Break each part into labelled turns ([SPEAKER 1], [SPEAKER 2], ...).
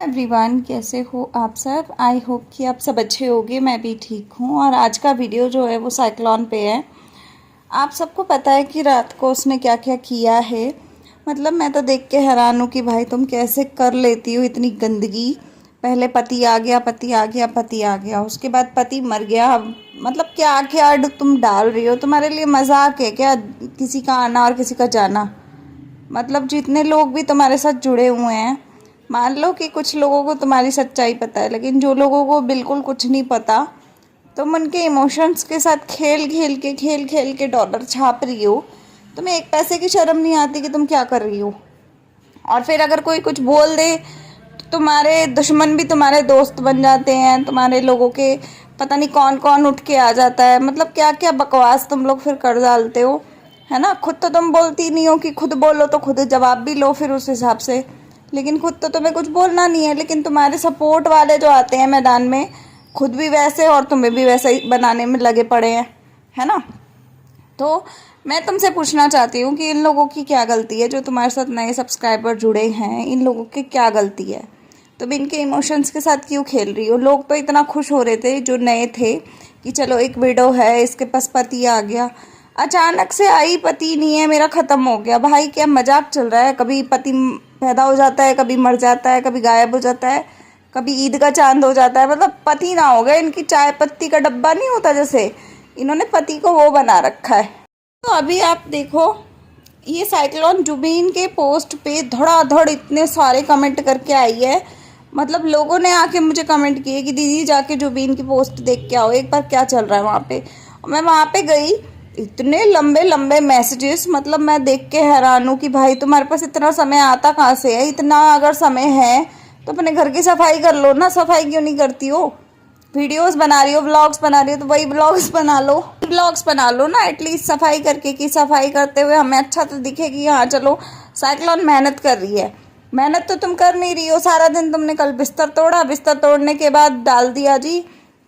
[SPEAKER 1] Everyone, कैसे हो आप सब। आई होप कि आप सब अच्छे होंगे। मैं भी ठीक हूँ। और आज का वीडियो जो है वो साइक्लोन पे है। आप सबको पता है कि रात को उसने क्या क्या किया है। मतलब मैं तो देख के हैरान हूँ कि भाई तुम कैसे कर लेती हो इतनी गंदगी। पहले पति आ गया, पति आ गया, पति आ गया, उसके बाद पति मर गया। मतलब क्या क्या तुम डाल रही हो। तुम्हारे लिए मजाक है क्या किसी का आना और किसी का जाना। मतलब जितने लोग भी तुम्हारे साथ जुड़े हुए हैं, मान लो कि कुछ लोगों को तुम्हारी सच्चाई पता है, लेकिन जो लोगों को बिल्कुल कुछ नहीं पता, तुम उनके इमोशंस के साथ खेल खेल के डॉलर छाप रही हो। तुम्हें एक पैसे की शर्म नहीं आती कि तुम क्या कर रही हो। और फिर अगर कोई कुछ बोल दे तो तुम्हारे दुश्मन भी तुम्हारे दोस्त बन जाते हैं। तुम्हारे लोगों के पता नहीं कौन कौन उठ के आ जाता है। मतलब क्या क्या बकवास तुम लोग फिर कर डालते हो, है ना। खुद तो तुम बोलती नहीं हो कि खुद बोलो तो खुद जवाब भी लो फिर उस हिसाब से। लेकिन खुद तो तुम्हें कुछ बोलना नहीं है, लेकिन तुम्हारे सपोर्ट वाले जो आते हैं मैदान में, खुद भी वैसे और तुम्हें भी वैसे ही बनाने में लगे पड़े हैं, है ना। तो मैं तुमसे पूछना चाहती हूँ कि इन लोगों की क्या गलती है जो तुम्हारे साथ नए सब्सक्राइबर जुड़े हैं। इन लोगों की क्या गलती है। तुम इनके इमोशंस के साथ क्यों खेल रही हो। लोग तो इतना खुश हो रहे थे जो नए थे कि चलो एक विडो है, इसके पास पति आ गया। अचानक से आई पति नहीं है, मेरा ख़त्म हो गया। भाई क्या मजाक चल रहा है। कभी पति पैदा हो जाता है, कभी मर जाता है, कभी गायब हो जाता है, कभी ईद का चांद हो जाता है। मतलब पति ना हो गया। इनकी चाय पत्ती का डब्बा नहीं होता, जैसे इन्होंने पति को वो बना रखा है। तो अभी आप देखो, ये साइक्लोन जुबीन के पोस्ट पे धड़ाधड़ इतने सारे कमेंट करके आई है। मतलब लोगों ने आके मुझे कमेंट किए कि दीदी जाके जुबीन की पोस्ट देख के आओ एक बार क्या चल रहा है वहाँ पे। और मैं वहाँ पे गई, इतने लंबे लंबे मैसेजेस। मतलब मैं देख के हैरान हूँ कि भाई तुम्हारे पास इतना समय आता कहाँ से है। इतना अगर समय है तो अपने घर की सफाई कर लो ना। सफाई क्यों नहीं करती हो। वीडियोस बना रही हो, व्लॉग्स बना रही हो, तो वही व्लॉग्स बना लो, व्लॉग्स बना लो ना एटलीस्ट सफाई करके। कि सफाई करते हुए हमें अच्छा तो दिखे कि हाँ चलो साइक्लोन मेहनत कर रही है। मेहनत तो तुम कर नहीं रही हो। सारा दिन तुमने कल बिस्तर तोड़ा, बिस्तर तोड़ने के बाद डाल दिया जी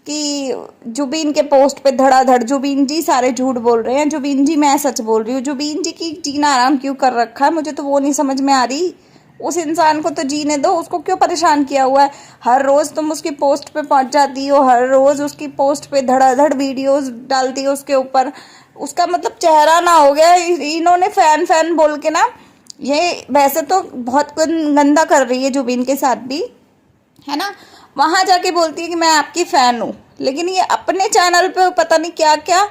[SPEAKER 1] कि जुबीन के पोस्ट पे धड़ाधड़ जुबीन जी सारे झूठ बोल रहे हैं, जुबीन जी मैं सच बोल रही हूँ। जुबीन जी की जीना आराम क्यों कर रखा है, मुझे तो वो नहीं समझ में आ रही। उस इंसान को तो जीने दो, उसको क्यों परेशान किया हुआ है। हर रोज़ तुम उसकी पोस्ट पे पहुंच जाती हो, हर रोज़ उसकी पोस्ट पे धड़ाधड़ वीडियोस डालती हो उसके ऊपर। उसका मतलब चेहरा ना हो गया। इन्होंने फैन फैन बोल के ना, ये वैसे तो बहुत गंदा कर रही है जुबीन के साथ भी, है ना। वहां जाके बोलती है कि मैं आपकी फ़ैन हूँ, लेकिन ये अपने चैनल पे पता नहीं क्या क्या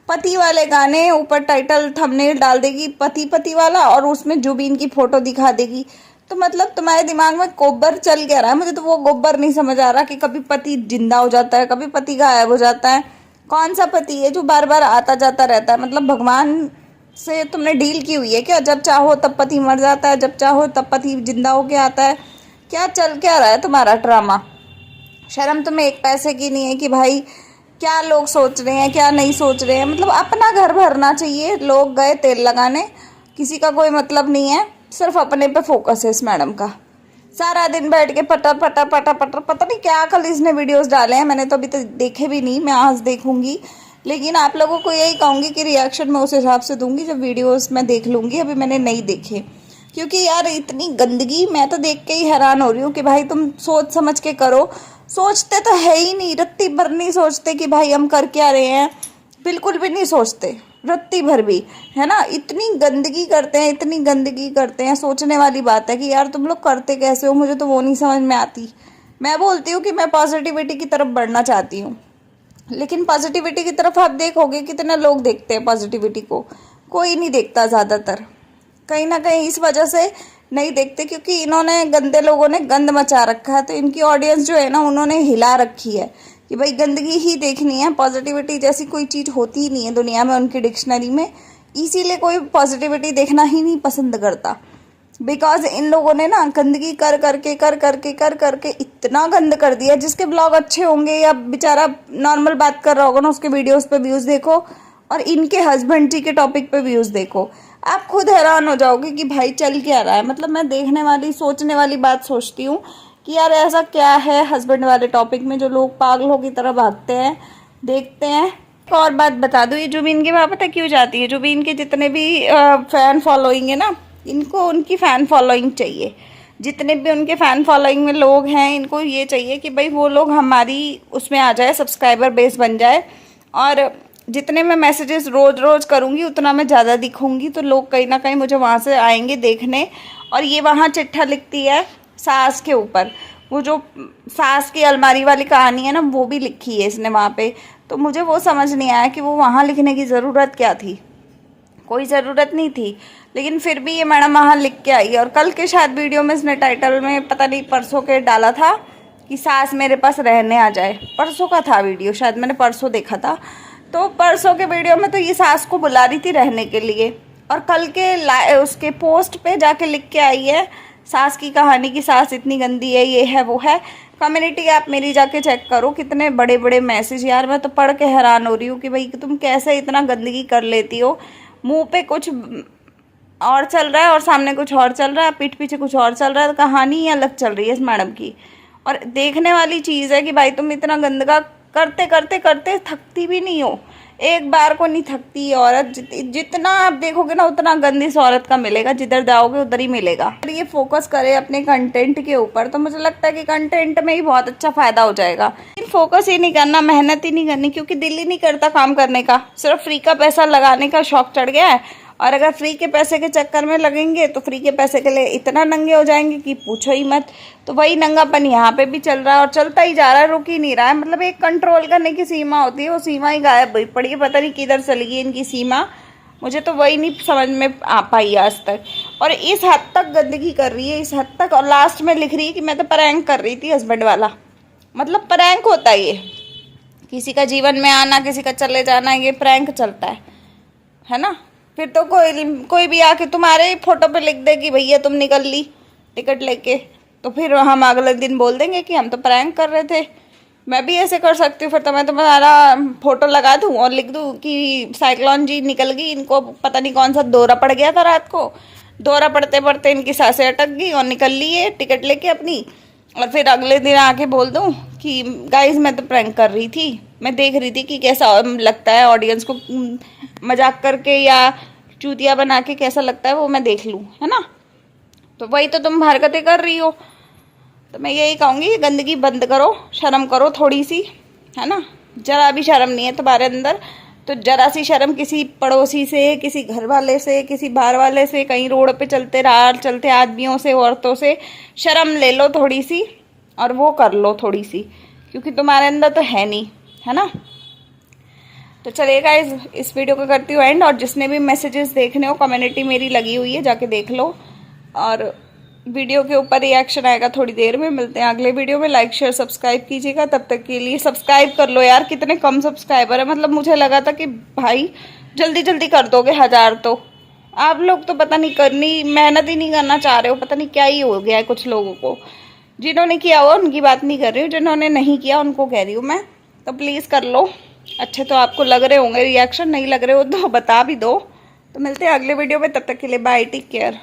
[SPEAKER 1] पति वाले गाने ऊपर टाइटल थंबनेल डाल देगी, पति पति वाला, और उसमें जुबीन की फ़ोटो दिखा देगी। तो मतलब तुम्हारे दिमाग में गोबर चल क्या रहा है। मुझे तो वो गोबर नहीं समझ आ रहा कि कभी पति जिंदा हो जाता है, कभी पति गायब हो जाता है। कौन सा पति है जो बार बार आता जाता रहता है। मतलब भगवान से तुमने डील की हुई है क्या। जब चाहो तब पति मर जाता है, जब चाहो तब पति जिंदा होके आता है। क्या चल क्या रहा है तुम्हारा ड्रामा। शर्म तुम्हें एक पैसे की नहीं है कि भाई क्या लोग सोच रहे हैं क्या नहीं सोच रहे हैं। मतलब अपना घर भरना चाहिए। लोग गए तेल लगाने, किसी का कोई मतलब नहीं है, सिर्फ अपने पे फोकस है इस मैडम का। सारा दिन बैठ के पटर पटर पटर पटर, पता नहीं क्या कल इसने वीडियोस डाले हैं। मैंने तो अभी तक देखे भी नहीं, मैं आज देखूंगी। लेकिन आप लोगों को यही कहूँगी कि रिएक्शन मैं उस हिसाब से दूंगी जब वीडियोस मैं देख लूँगी। अभी मैंने नहीं देखे, क्योंकि यार इतनी गंदगी मैं तो देख के ही हैरान हो रही हूँ कि भाई तुम सोच समझ के करो। सोचते तो है ही नहीं, रत्ती भर नहीं सोचते कि भाई हम कर क्या रहे हैं। बिल्कुल भी नहीं सोचते रत्ती भर भी, है ना। इतनी गंदगी करते हैं, इतनी गंदगी करते हैं। सोचने वाली बात है कि यार तुम लोग करते कैसे हो, मुझे तो वो नहीं समझ में आती। मैं बोलती हूँ कि मैं पॉजिटिविटी की तरफ बढ़ना चाहती हूँ, लेकिन पॉजिटिविटी की तरफ आप देखोगे कितने लोग देखते हैं पॉजिटिविटी को। कोई नहीं देखता ज़्यादातर। कहीं ना कहीं इस वजह से नहीं देखते क्योंकि इन्होंने गंदे लोगों ने गंद मचा रखा है। तो इनकी ऑडियंस जो है ना, उन्होंने हिला रखी है कि भाई गंदगी ही देखनी है। पॉजिटिविटी जैसी कोई चीज़ होती ही नहीं है दुनिया में उनकी डिक्शनरी में। इसीलिए कोई पॉजिटिविटी देखना ही नहीं पसंद करता। बिकॉज इन लोगों ने ना गंदगी कर करके इतना गंद कर दिया। जिसके ब्लॉग अच्छे होंगे या बेचारा नॉर्मल बात कर रहा होगा ना, उसके वीडियोस पे व्यूज़ देखो और इनके हस्बैंड जी के टॉपिक पे व्यूज़ देखो, आप खुद हैरान हो जाओगे कि भाई चल क्या रहा है। मतलब मैं देखने वाली सोचने वाली बात सोचती हूँ कि यार ऐसा क्या है हस्बैंड वाले टॉपिक में जो लोग पागलों की तरह भागते हैं देखते हैं। एक और बात बता दूँ, ये जुबीन के वहाँ पता क्यों जाती है। जुबीन के जितने भी फ़ैन फॉलोइंग है ना, इनको उनकी फ़ैन फॉलोइंग चाहिए। जितने भी उनके फ़ैन फॉलोइंग में लोग हैं, इनको ये चाहिए कि भाई वो लोग हमारी उसमें आ जाए, सब्सक्राइबर बेस बन जाए। और जितने मैं मैसेजेस रोज़ रोज़ करूँगी उतना मैं ज़्यादा दिखूँगी, तो लोग कहीं ना कहीं मुझे वहाँ से आएंगे देखने। और ये वहाँ चिट्ठा लिखती है सास के ऊपर, वो जो सास की अलमारी वाली कहानी है ना, वो भी लिखी है इसने वहाँ पे। तो मुझे वो समझ नहीं आया कि वो वहाँ लिखने की ज़रूरत क्या थी, कोई ज़रूरत नहीं थी, लेकिन फिर भी ये मैडम वहाँ लिख के आई। और कल के शायद वीडियो में इसने टाइटल में, पता नहीं परसों के डाला था कि सास मेरे पास रहने आ जाए। परसों का था वीडियो, शायद मैंने परसों देखा था। तो परसों के वीडियो में तो ये सास को बुला रही थी रहने के लिए, और कल के उसके पोस्ट पे जाके लिख के आई है सास की कहानी की सास इतनी गंदी है, ये है वो है। कम्युनिटी ऐप मेरी जाके चेक करो, कितने बड़े बड़े मैसेज यार, मैं तो पढ़ के हैरान हो रही हूँ कि भाई तुम कैसे इतना गंदगी कर लेती हो। मुंह पे कुछ और चल रहा है और सामने कुछ और चल रहा है, पीठ पीछे कुछ और चल रहा है, तो कहानी ही अलग चल रही है इस मैडम की। और देखने वाली चीज़ है कि भाई तुम इतना गंदगा करते करते करते थकती भी नहीं हो, एक बार को नहीं थकती औरत। जितना आप देखोगे ना उतना गंदी इस औरत का मिलेगा, जिधर जाओगे उधर ही मिलेगा। अगर ये फोकस करे अपने कंटेंट के ऊपर तो मुझे लगता है कि कंटेंट में ही बहुत अच्छा फायदा हो जाएगा। फोकस ही नहीं करना, मेहनत ही नहीं करनी, क्योंकि दिल ही नहीं करता काम करने का, सिर्फ फ्री का पैसा लगाने का शौक चढ़ गया है। और अगर फ्री के पैसे के चक्कर में लगेंगे तो फ्री के पैसे के लिए इतना नंगे हो जाएंगे कि पूछो ही मत। तो वही नंगापन यहाँ पे भी चल रहा है और चलता ही जा रहा है, रुक ही नहीं रहा है। मतलब एक कंट्रोल करने की सीमा होती है, वो सीमा ही गायब पड़ी है, पता नहीं किधर चली गई इनकी सीमा। मुझे तो वही नहीं समझ में आ पाई आज तक। और इस हद तक गंदगी कर रही है, इस हद तक। और लास्ट में लिख रही है कि मैं तो प्रैंक कर रही थी हस्बैंड वाला। मतलब प्रैंक होता है ये, किसी का जीवन में आना, किसी का चले जाना, ये प्रैंक चलता है ना। फिर तो कोई भी आके तुम्हारे फोटो पे लिख दे कि भैया तुम निकल ली टिकट लेके, तो फिर हम अगले दिन बोल देंगे कि हम तो प्रैंक कर रहे थे। मैं भी ऐसे कर सकती हूँ, फिर तो मैं तुम्हारा फोटो लगा दूँ और लिख दूँ कि साइक्लोन जी निकल गई, इनको पता नहीं कौन सा दौरा पड़ गया था रात को, दौरा पड़ते पड़ते इनकी सांसें अटक गई और निकल ली है टिकट लेके अपनी। और फिर अगले दिन आके बोल दूँ कि गाइस मैं तो प्रैंक कर रही थी, मैं देख रही थी कि कैसा लगता है ऑडियंस को मजाक करके या चूतिया बना के, कैसा लगता है वो मैं देख लूँ, है ना। तो वही तो तुम हरकतें कर रही हो। तो मैं यही कहूँगी, गंदगी बंद करो, शर्म करो थोड़ी सी, है ना। जरा भी शर्म नहीं है तुम्हारे अंदर, तो जरा सी शर्म किसी पड़ोसी से, किसी घर वाले से, किसी बाहर वाले से, कहीं रोड पे चलते आदमियों से, औरतों से शर्म ले लो थोड़ी सी और वो कर लो थोड़ी सी, क्योंकि तुम्हारे अंदर तो है नहीं, है ना। तो चलिए गाइस, इस वीडियो को करती हूँ एंड। और जिसने भी मैसेजेस देखने हो, कम्युनिटी मेरी लगी हुई है, जाके देख लो। और वीडियो के ऊपर रिएक्शन आएगा थोड़ी देर में। मिलते हैं अगले वीडियो में। लाइक शेयर सब्सक्राइब कीजिएगा। तब तक के लिए सब्सक्राइब कर लो यार, कितने कम सब्सक्राइबर है। मतलब मुझे लगा था कि भाई जल्दी जल्दी कर दोगे 1000, तो आप लोग तो पता नहीं करनी मेहनत ही नहीं करना चाह रहे हो, पता नहीं क्या ही हो गया है कुछ लोगों को। जिन्होंने किया हुआ उनकी बात नहीं कर रही हूँ, जिन्होंने नहीं किया उनको कह रही हूँ मैं। तो प्लीज़ कर लो। अच्छे तो आपको लग रहे होंगे रिएक्शन, नहीं लग रहे हो तो बता भी दो। तो मिलते हैं अगले वीडियो में, तब तक के लिए बाय, टेक केयर।